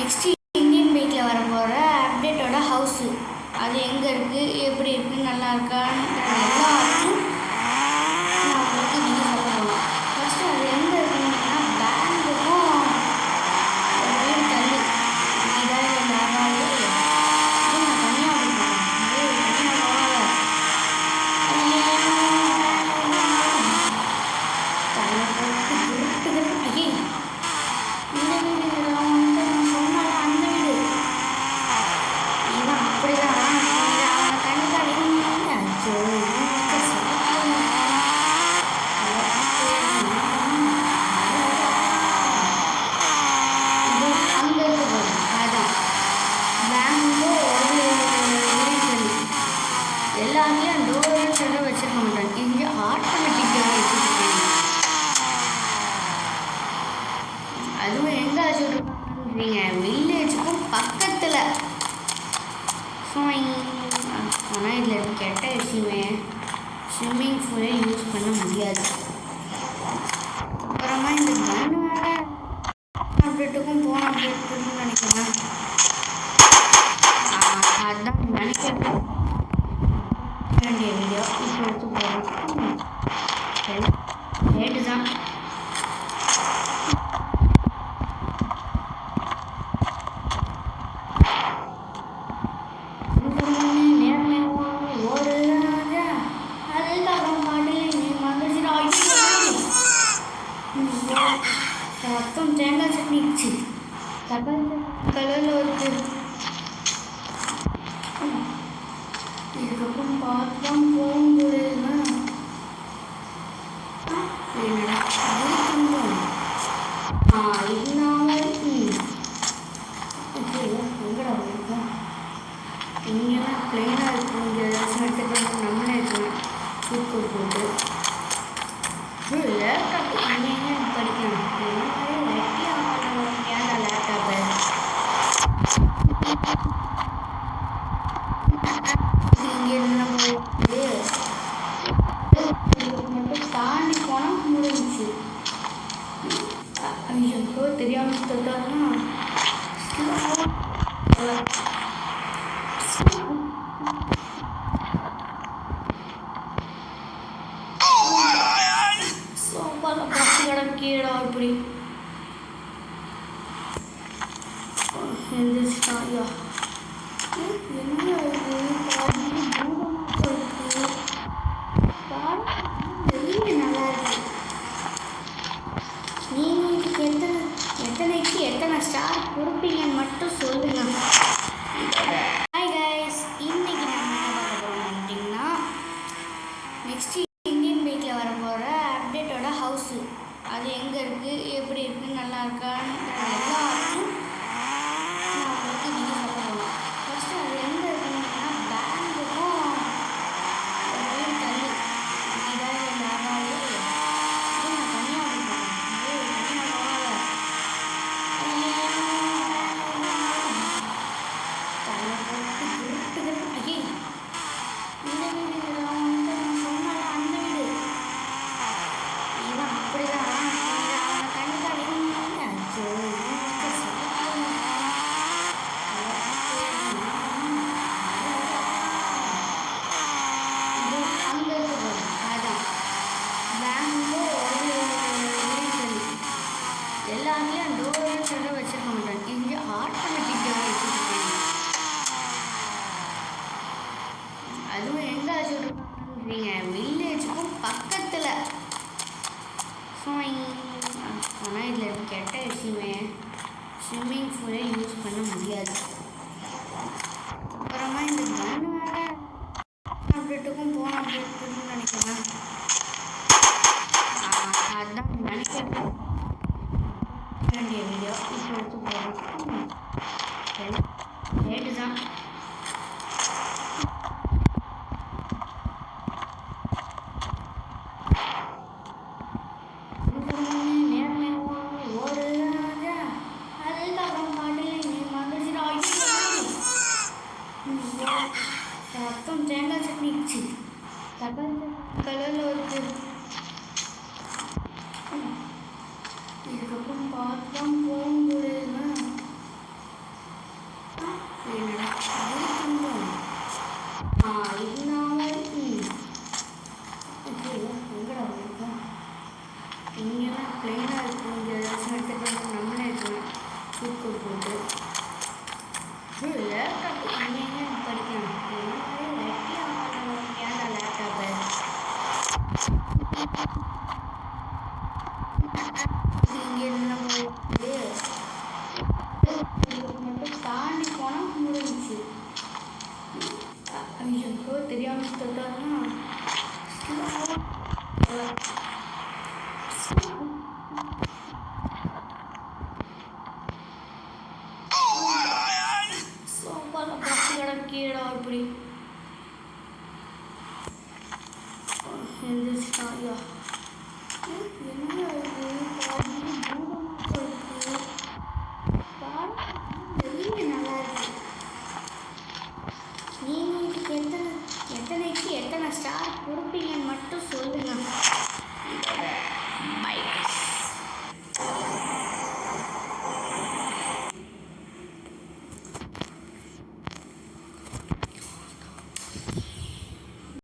Next Indian பைக்கில் வர போகிற அப்டேட்டோட ஹவுஸு அது எங்கே இருக்குது, எப்படி இருக்குது, நல்லா இருக்கான்னு எல்லாத்தையும் நான் உங்களுக்கு நீங்கள் சொல்ல போகணும். ஃபஸ்ட்டு அது எங்கே இருக்குன்னா பேங்குக்கும் ஒரு வீடு தள்ளி இதாக நாகாலே இது நான் தனியாக போகிறேன். தனியாக போகல தலை போட்டு கிருட்டுகள் ஐயே இந்த வீடு வந்து நான் சொன்னால அந்த வீடு இவன் அப்படிதான் அவனை கண்டுக்காடி அச்சோ அங்கே இருக்கு அதான் பேங்க்ல ஒரு எல்லாத்தையும் டோர் சொல்ல வச்சிருக்க மாட்டாங்க. இங்கே ஆட்டோமேட்டிக்காக வச்சுருக்கேன். அதுவும் எங்கே வச்சுருக்கீங்க வில்லேஜுக்கும் பக்கத்தில். ஆனால் இதில் கெட்ட விஷயமே ஸ்விம்மிங் பூலே யூஸ் பண்ண முடியாது. அப்புறமா இந்த கன் வேறு அப்டேட்டுக்கும் போன அப்டேட்டுன்னு நினைக்கிறேன். அதுதான் நினைக்கிறேன் வேண்டிய வீடியோ இப்போ எடுத்து போகிறோம். ரேட்டு தான் ரத்தம் தேங்காய் சட்னிச்சு கலரில் இருக்கு. இதுக்கப்புறம் பார்த்து தான் போக முடியுதுன்னா எங்கடா இருக்கும் இங்கெல்லாம் பிளெயினாக இருக்கும். இங்கே ஏதாச்சும் எடுத்துகிட்டு நம்மளே எடுக்கணும் சூப்பர் போட்டு லேப்டாப் இங்கே படிக்கணும். ஏன்டா லேப்டாப்பு இங்கே நம்ம மட்டும் தாண்டி போனால் முடிஞ்சிச்சு. ஐயோ தெரியாமல் தொட்டாருன்னா சோப்பால பத்து கிடக்கீடா இப்படி எந்திரிச்சிட்டா. ஐயா என்ன வெளியே நல்லா இருக்கு. நீங்கள் இதுக்கு எத்தனைக்கு எத்தனை ஸ்டார் கொடுப்பீங்கன்னு மட்டும் சொல்லுங்க. ஹாய் கைஸ், இன்னைக்கு நம்ம என்ன பார்க்க போகிறோம் அப்படின்னா நெக்ஸ்ட்டு இந்தியன் பைக்கில் வர போகிற அப்டேட்டோட ஹவுஸு அது எங்கே இருக்குது, எப்படி இருக்குது, நல்லா இருக்கான்னு எல்லாத்தையும் நான் உங்களுக்கு நீங்கள் சொல்ல போகணும். ஃபஸ்ட்டு அது எங்கே இருக்குன்னா பேங்குக்கும் ஒரு வீடு தள்ளி இதாக நாகாலே இது நான் தனியாக போகிறேன். தனியாக போகல தலை போட்டு கிருட்டுகள் ஐயே இந்த வீடு வந்து நான் சொன்னால அந்த வீடு இவன் அப்படிதான் அவனை கண்டுக்காடி அச்சோ அங்கே இருக்கு அதான் பேங்க்ல ஒரு எல்லாத்தையும் டோர் சொல்ல வச்சிருக்க மாட்டாங்க. இங்கே ஆட்டோமேட்டிக்காக வச்சுருக்கேன். அதுவும் எங்கே வச்சுருக்கீங்க வில்லேஜுக்கும் பக்கத்தில். ஆனால் இதில் கெட்ட விஷயமே ஸ்விம்மிங் பூலே யூஸ் பண்ண முடியாது. அப்புறமா இந்த கன் வேறு அப்டேட்டுக்கும் போன அப்டேட்டுன்னு நினைக்கிறேன். அதுதான் நினைக்கிறேன் வேண்டிய வீடியோ இப்போ எடுத்து போகிறோம். ரேட்டு தான் ரத்தம் தேங்காய் சட்னிச்சு கலரில் இருக்கு. இதுக்கப்புறம் பார்த்து தான் போக முடியுதுன்னா பிளெயினாக இருக்கும். இங்கே ஏதாச்சும் எடுத்துகிட்டு நம்மளே எடுத்துக்கலாம் சூட் கோட் போட்டு. லேப்டாப் எங்கெங்கே படிக்கணும் என்ன மாதிரி வெட்டி ஆகணும். ஏன்டா லேப்டாப்பு